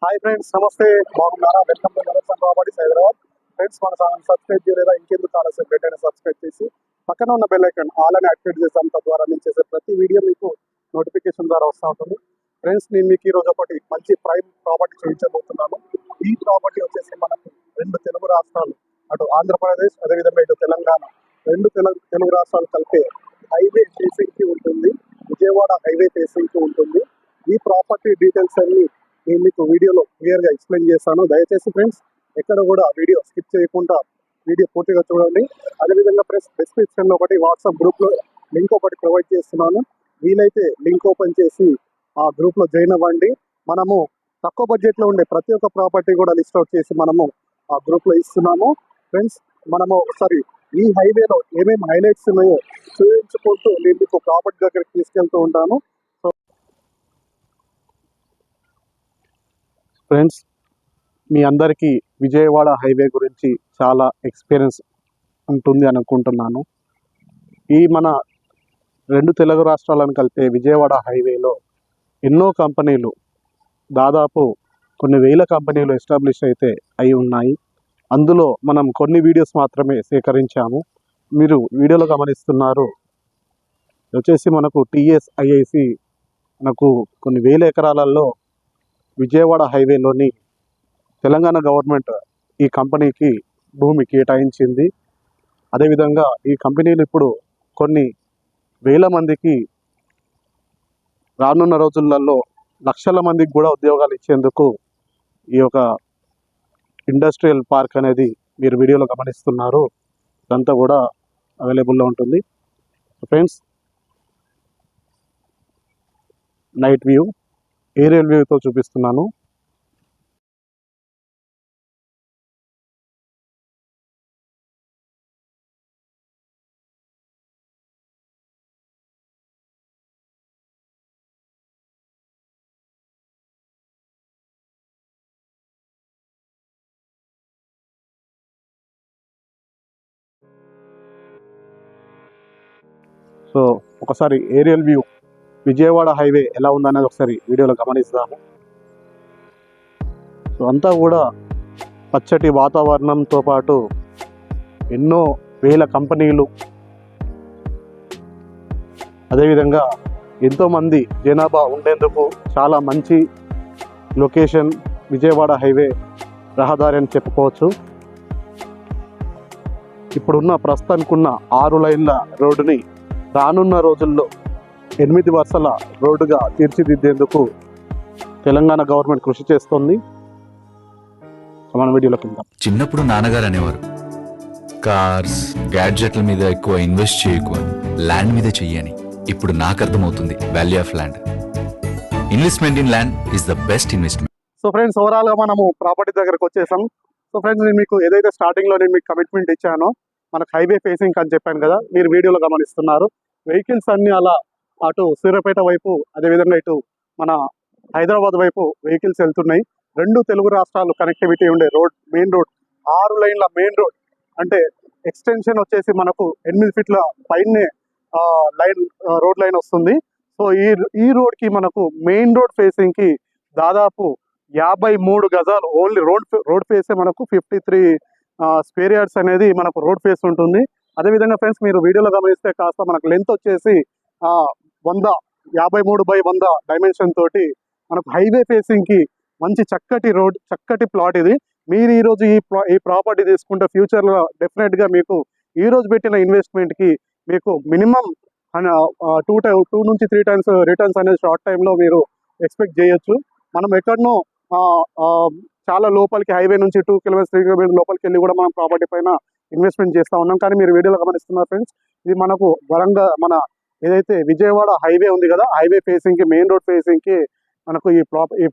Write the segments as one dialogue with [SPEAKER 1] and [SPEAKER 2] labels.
[SPEAKER 1] Hi friends, నమస్తే. బాగున్నారా? Welcome to Nagar properties Hyderabad. Friends, మన ఛానల్ సబ్స్క్రైబ్ చేయలేదా? ఇంకెందుకు ఆలస్యం, వెంటనే సబ్స్క్రైబ్ చేసి పక్కన ఉన్న బెల్ ఐకాన్ ఆల్ అని యాక్టివేట్ చేస్తాం. తద్వారా నేను చేసే ప్రతి వీడియో మీకు నోటిఫికేషన్ ద్వారా వస్తూ ఉంటుంది. ఫ్రెండ్స్, నేను మీకు ఈ రోజు ఒకటి మంచి ప్రైమ్ ప్రాపర్టీ చూపించబోతున్నాను. ఈ ప్రాపర్టీ వచ్చేసి మనకు రెండు తెలుగు రాష్ట్రాలు, అటు ఆంధ్రప్రదేశ్ అదేవిధంగా ఇటు తెలంగాణ, రెండు తెలుగు రాష్ట్రాలు కలిపే హైవే ఫేసింగ్ కి ఉంటుంది. విజయవాడ హైవే ఫేసింగ్ కి ఉంటుంది. ఈ ప్రాపర్టీ డీటెయిల్స్ అన్ని నేను మీకు వీడియోలో క్లియర్గా ఎక్స్ప్లెయిన్ చేస్తాను. దయచేసి ఫ్రెండ్స్ ఎక్కడ కూడా వీడియో స్కిప్ చేయకుండా వీడియో పూర్తిగా చూడండి. అదేవిధంగా ఫ్రెండ్స్, డిస్క్రిప్షన్లో ఒకటి వాట్సాప్ గ్రూప్లో లింక్ ఒకటి ప్రొవైడ్ చేస్తున్నాను. వీలైతే లింక్ ఓపెన్ చేసి ఆ గ్రూప్లో జాయిన్ అవ్వండి. మనము తక్కువ బడ్జెట్లో ఉండే ప్రతి ఒక్క ప్రాపర్టీ కూడా లిస్ట్ అవుట్ చేసి మనము ఆ గ్రూప్లో ఇస్తున్నాము. ఫ్రెండ్స్, మనము ఒకసారి ఈ హైవేలో ఏమేమి హైలైట్స్ ఉన్నాయో చూపించుకుంటూ నేను మీకు ప్రాపర్టీ దగ్గరికి తీసుకెళ్తూ ఉంటాను. ఫ్రెండ్స్, మీ అందరికీ విజయవాడ హైవే గురించి చాలా ఎక్స్పీరియన్స్ ఉంటుంది అనుకుంటున్నాను. ఈ మన రెండు తెలుగు రాష్ట్రాలను కలిపే విజయవాడ హైవేలో ఎన్నో కంపెనీలు, దాదాపు కొన్ని వేల కంపెనీలు ఎస్టాబ్లిష్ అయితే అయి ఉన్నాయి. అందులో మనం కొన్ని వీడియోస్ మాత్రమే సేకరించాము. మీరు వీడియోలో గమనిస్తున్నారు వచ్చేసి మనకు TSIIC మనకు కొన్ని వేల ఎకరాలలో విజయవాడ హైవేలోని తెలంగాణ గవర్నమెంట్ ఈ కంపెనీకి భూమి కేటాయించింది. అదేవిధంగా ఈ కంపెనీలు ఇప్పుడు కొన్ని వేల మందికి, రానున్న రోజులలో లక్షల మందికి కూడా ఉద్యోగాలు ఇచ్చేందుకు ఈ యొక్క ఇండస్ట్రియల్ పార్క్ అనేది మీరు వీడియోలో గమనిస్తున్నారు. ఇదంతా కూడా అవైలబుల్లో ఉంటుంది. ఫ్రెండ్స్, నైట్ వ్యూ, ఏరియల్ వ్యూతో చూపిస్తున్నాను. సో ఒకసారి ఏరియల్ వ్యూ విజయవాడ హైవే ఎలా ఉందనేది ఒకసారి వీడియోలో గమనిస్తాము. సో అంతా కూడా పచ్చటి వాతావరణంతో పాటు ఎన్నో వేల కంపెనీలు, అదేవిధంగా ఎంతోమంది జనాభా ఉండేందుకు చాలా మంచి లొకేషన్ విజయవాడ హైవే రహదారి అని చెప్పుకోవచ్చు. ఇప్పుడున్న ప్రస్తుతానికున్న 6 లైన్ల రోడ్డుని రానున్న రోజుల్లో 8 వరుసల రోడ్డుగా తీర్చిదిద్దేందుకు తెలంగాణ గవర్నమెంట్ కృషి చేస్తోంది. మన వీడియోలోకి వెళ్దాం.
[SPEAKER 2] చిన్నప్పుడు నాన్నగారు అనేవారు, కార్స్ గ్యాడ్జెట్ల మీద ఎక్కువ ఇన్వెస్ట్ చేయకు అని, ల్యాండ్ మీద చెయ్యని. ఇప్పుడు నాకు అర్థమవుతుంది value of land. Investment in land is the best investment.
[SPEAKER 1] So friends, ఓవరాల్గా మనము ప్రాపర్టీ దగ్గరకు వచ్చేసాం. సో ఫ్రెండ్స్, నేను మీకు ఏదైతే స్టార్టింగ్లో నేను మీకు కమిట్మెంట్ ఇచ్చానో, మనకు హైవే ఫేసింగ్ అని చెప్పాను కదా, మీరు వీడియోలో గమనిస్తున్నారు. వెహికల్స్ అన్నీ అలా అటు సూర్యాపేట వైపు, అదేవిధంగా ఇటు మన హైదరాబాద్ వైపు వెహికల్స్ వెళ్తున్నాయి. రెండు తెలుగు రాష్ట్రాలు కనెక్టివిటీ ఉండే రోడ్, మెయిన్ రోడ్, 6 లైన్ల మెయిన్ రోడ్. అంటే ఎక్స్టెన్షన్ వచ్చేసి మనకు 8 ఫీట్ల పైనే రోడ్ లైన్ వస్తుంది. సో ఈ రోడ్కి మనకు మెయిన్ రోడ్ ఫేసింగ్కి దాదాపు 53 గజాలు ఓన్లీ రోడ్ ఫేసే మనకు 53 స్క్వేర్ యార్డ్స్ అనేది మనకు రోడ్ ఫేస్ ఉంటుంది. అదేవిధంగా ఫ్రెండ్స్, మీరు వీడియోలో గమనిస్తే కాస్త మనకు లెంత్ వచ్చేసి 53/100 డైమెన్షన్ తోటి మనకు హైవే ఫేసింగ్కి మంచి చక్కటి రోడ్, చక్కటి ప్లాట్ ఇది. మీరు ఈరోజు ఈ ప్రాపర్టీ తీసుకుంటే ఫ్యూచర్లో డెఫినెట్గా మీకు ఈరోజు పెట్టిన ఇన్వెస్ట్మెంట్కి మీకు మినిమం 2 నుంచి 3 టైమ్స్ రిటర్న్స్ అనేది షార్ట్ టైంలో మీరు ఎక్స్పెక్ట్ చేయొచ్చు. మనం ఎక్కడనో చాలా లోపలికి హైవే నుంచి 2 కిలోమీటర్స్ 3 కిలోమీటర్స్ లోపలికి వెళ్ళి కూడా మనం ప్రాపర్టీ పైన ఇన్వెస్ట్మెంట్ చేస్తూ ఉన్నాం. కానీ మీరు వీడియోలో గమనిస్తున్నారు ఫ్రెండ్స్, ఇది మనకు వరంగల్, మన ఏదైతే విజయవాడ హైవే ఉంది కదా, హైవే ఫేసింగ్కి, మెయిన్ రోడ్ ఫేసింగ్కి మనకు ఈ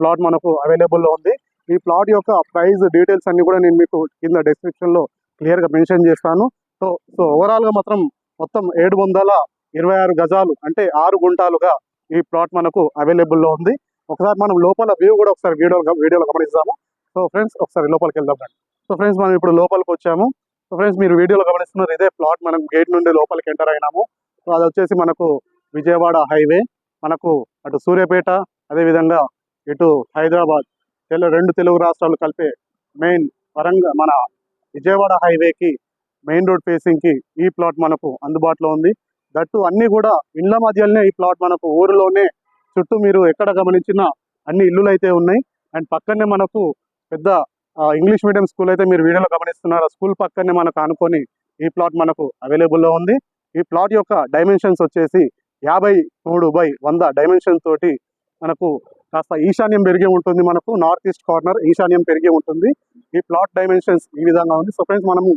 [SPEAKER 1] ప్లాట్ మనకు అవైలబుల్లో ఉంది. ఈ ప్లాట్ యొక్క ప్రైస్ డీటెయిల్స్ అన్ని కూడా నేను మీకు కింద డిస్క్రిప్షన్లో క్లియర్గా మెన్షన్ చేస్తాను. సో ఓవరాల్గా మొత్తం 726 గజాలు, అంటే 6 గుంటాలుగా ఈ ప్లాట్ మనకు అవైలబుల్లో ఉంది. ఒకసారి మనం లోపల వ్యూ కూడా ఒకసారి వీడియోలో గమనిస్తాము. సో ఫ్రెండ్స్, ఒకసారి లోపలికి వెళ్దాం. సో ఫ్రెండ్స్, మనం ఇప్పుడు లోపలికి వచ్చాము. సో ఫ్రెండ్స్, మీరు వీడియోలో గమనిస్తున్నారు, ఇదే ప్లాట్. మనం గేట్ నుండి లోపలికి ఎంటర్ అయినాము. సో అది వచ్చేసి మనకు విజయవాడ హైవే, మనకు అటు సూర్యాపేట, అదేవిధంగా ఇటు హైదరాబాద్ రెండు తెలుగు రాష్ట్రాలు కలిపే మెయిన్ మన విజయవాడ హైవేకి మెయిన్ రోడ్ ఫేసింగ్కి ఈ ప్లాట్ మనకు అందుబాటులో ఉంది. దట్టు అన్నీ కూడా ఇళ్ల మధ్యలోనే ఈ ప్లాట్ మనకు ఊరిలోనే చుట్టూ మీరు ఎక్కడ గమనించినా అన్ని ఇల్లులు అయితే ఉన్నాయి. అండ్ పక్కనే మనకు పెద్ద ఇంగ్లీష్ మీడియం స్కూల్ అయితే మీరు వీడియోలో గమనిస్తున్నారు. ఆ స్కూల్ పక్కనే మనకు ఆనుకొని ఈ ప్లాట్ మనకు అవైలబుల్లో ఉంది. ఈ ప్లాట్ యొక్క డైమెన్షన్స్ వచ్చేసి 53/100 డైమెన్షన్ తోటి మనకు కాస్త ఈశాన్యం పెరిగి ఉంటుంది. మనకు నార్త్ ఈస్ట్ కార్నర్ ఈశాన్యం పెరిగి ఉంటుంది. ఈ ప్లాట్ డైమెన్షన్స్ ఈ విధంగా ఉంది. సో ఫ్రెండ్స్, మనము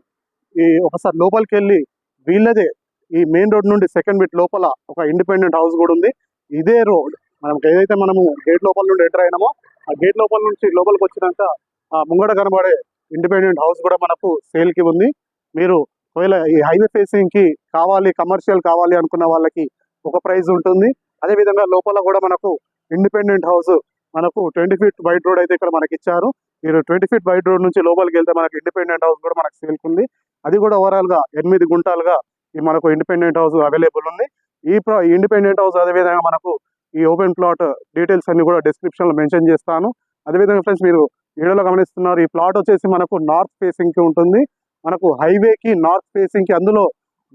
[SPEAKER 1] ఈ ఒకసారి లోపలికి వెళ్ళి వీళ్ళదే ఈ మెయిన్ రోడ్ నుండి సెకండ్ బిట్ లోపల ఒక ఇండిపెండెంట్ హౌస్ కూడా ఉంది. ఇదే రోడ్ మనకు ఏదైతే మనము గేట్ లోపల నుండి ఎంటర్ అయినామో ఆ గేట్ లోపల నుంచి లోపలికి వచ్చినాక ఆ ముంగడ కనబడే ఇండిపెండెంట్ హౌస్ కూడా మనకు సేల్కి ఉంది. మీరు ఒకవేళ ఈ హైవే ఫేసింగ్ కి కావాలి, కమర్షియల్ కావాలి అనుకున్న వాళ్ళకి ఒక ప్రైస్ ఉంటుంది. అదేవిధంగా లోపల కూడా మనకు ఇండిపెండెంట్ హౌస్ మనకు 20 ఫీట్ వైడ్ రోడ్ అయితే ఇక్కడ మనకి ఇచ్చారు. మీరు 20 ఫీట్ వైడ్ రోడ్ నుంచి లోపలికి వెళ్తే మనకి ఇండిపెండెంట్ హౌస్ కూడా మనకు సేల్కి ఉంది. అది కూడా ఓవరాల్ గా 8 గుంటాలుగా ఈ మనకు ఇండిపెండెంట్ హౌస్ అవైలబుల్ ఉంది. ఈ ఇండిపెండెంట్ హౌస్ అదేవిధంగా మనకు ఈ ఓపెన్ ప్లాట్ డీటెయిల్స్ అన్ని కూడా డిస్క్రిప్షన్ లో మెన్షన్ చేస్తాను. అదేవిధంగా ఫ్రెండ్స్, మీరు వీడియోలో గమనిస్తున్నారు, ఈ ప్లాట్ వచ్చేసి మనకు నార్త్ ఫేసింగ్ కి ఉంటుంది. మనకు హైవేకి నార్త్ ఫేసింగ్ కి అందులో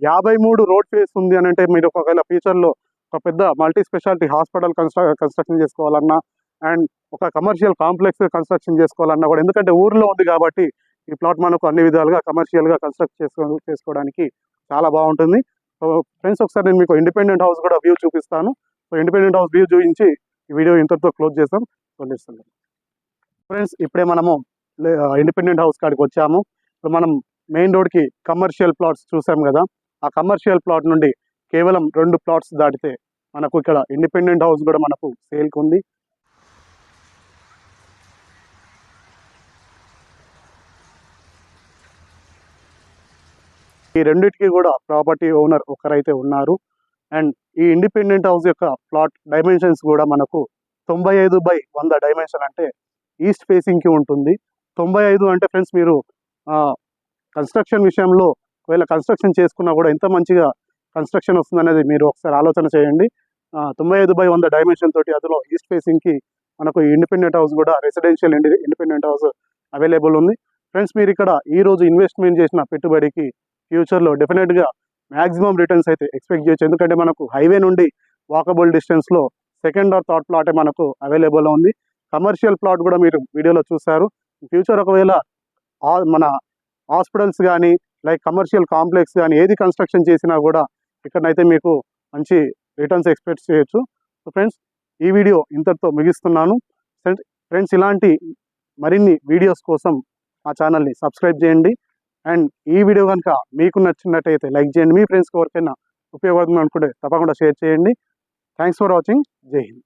[SPEAKER 1] 53 రోడ్ ఫేస్ ఉంది అని అంటే మీరు ఒకవేళ ఫ్యూచర్ లో ఒక పెద్ద మల్టీ స్పెషాలిటీ హాస్పిటల్ కన్స్ట్రక్షన్ చేసుకోవాలన్నా అండ్ ఒక కమర్షియల్ కాంప్లెక్స్ కన్స్ట్రక్షన్ చేసుకోవాలన్నా కూడా, ఎందుకంటే ఊర్లో ఉంది కాబట్టి ఈ ప్లాట్ మనకు అన్ని విధాలుగా కమర్షియల్ గా కన్స్ట్రక్ట్ చేసుకోవడానికి చాలా బాగుంటుంది. సో ఫ్రెండ్స్, ఒకసారి నేను మీకు ఇండిపెండెంట్ హౌస్ కూడా వ్యూ చూపిస్తాను. సో ఇండిపెండెంట్ హౌస్ వ్యూ చూపించి ఈ వీడియో ఇంతటితో క్లోజ్ చేస్తాం. ఫ్రెండ్స్, ఇప్పుడే మనము ఇండిపెండెంట్ హౌస్ కాడికి వచ్చాము. ఇప్పుడు మనం మెయిన్ రోడ్కి కమర్షియల్ ప్లాట్స్ చూసాం కదా. ఆ కమర్షియల్ ప్లాట్ నుండి కేవలం 2 ప్లాట్స్ దాటితే మనకు ఇక్కడ ఇండిపెండెంట్ హౌస్ కూడా మనకు సేల్కి ఉంది. ఈ రెండింటికి కూడా ప్రాపర్టీ ఓనర్ ఒకరైతే ఉన్నారు. అండ్ ఈ ఇండిపెండెంట్ హౌస్ యొక్క ప్లాట్ డైమెన్షన్స్ కూడా మనకు 95/100 డైమెన్షన్ అంటే ఈస్ట్ ఫేసింగ్కి ఉంటుంది. 95 అంటే ఫ్రెండ్స్, మీరు కన్స్ట్రక్షన్ విషయంలో ఒకవేళ కన్స్ట్రక్షన్ చేసుకున్నా కూడా ఎంత మంచిగా కన్స్ట్రక్షన్ వస్తుంది అనేది మీరు ఒకసారి ఆలోచన చేయండి. 95/100 డైమెన్షన్ తోటి అందులో ఈస్ట్ ఫేసింగ్కి మనకు ఇండిపెండెంట్ హౌస్ కూడా రెసిడెన్షియల్ ఇండిపెండెంట్ హౌస్ అవైలబుల్ ఉంది. ఫ్రెండ్స్, మీరు ఇక్కడ ఈ రోజు ఇన్వెస్ట్మెంట్ చేసిన పెట్టుబడికి ఫ్యూచర్లో డెఫినెట్గా మ్యాక్సిమం రిటర్న్స్ అయితే ఎక్స్పెక్ట్ చేయొచ్చు. ఎందుకంటే మనకు హైవే నుండి వాకబుల్ డిస్టెన్స్లో సెకండ్ ఆర్ థర్డ్ ప్లాటే మనకు అవైలబుల్ ఉంది. కమర్షియల్ ప్లాట్ కూడా మీరు వీడియోలో చూసారు. ఫ్యూచర్ ఒకవేళ మన హాస్పిటల్స్ కానీ లైక్ కమర్షియల్ కాంప్లెక్స్ కానీ ఏది కన్స్ట్రక్షన్ చేసినా కూడా ఇక్కడనైతే మీకు మంచి రిటర్న్స్ ఎక్స్పెక్ట్ చేయొచ్చు. సో ఫ్రెండ్స్, ఈ వీడియో ఇంతటితో ముగిస్తున్నాను. ఫ్రెండ్స్, ఇలాంటి మరిన్ని వీడియోస్ కోసం మా ఛానల్ని సబ్స్క్రైబ్ చేయండి. అండ్ ఈ వీడియో కనుక మీకు నచ్చినట్టయితే లైక్ చేయండి. మీ ఫ్రెండ్స్కి ఎవరికైనా ఉపయోగపడుతుంది అనుకుంటే తప్పకుండా షేర్ చేయండి. Thanks for watching. జై హింద్.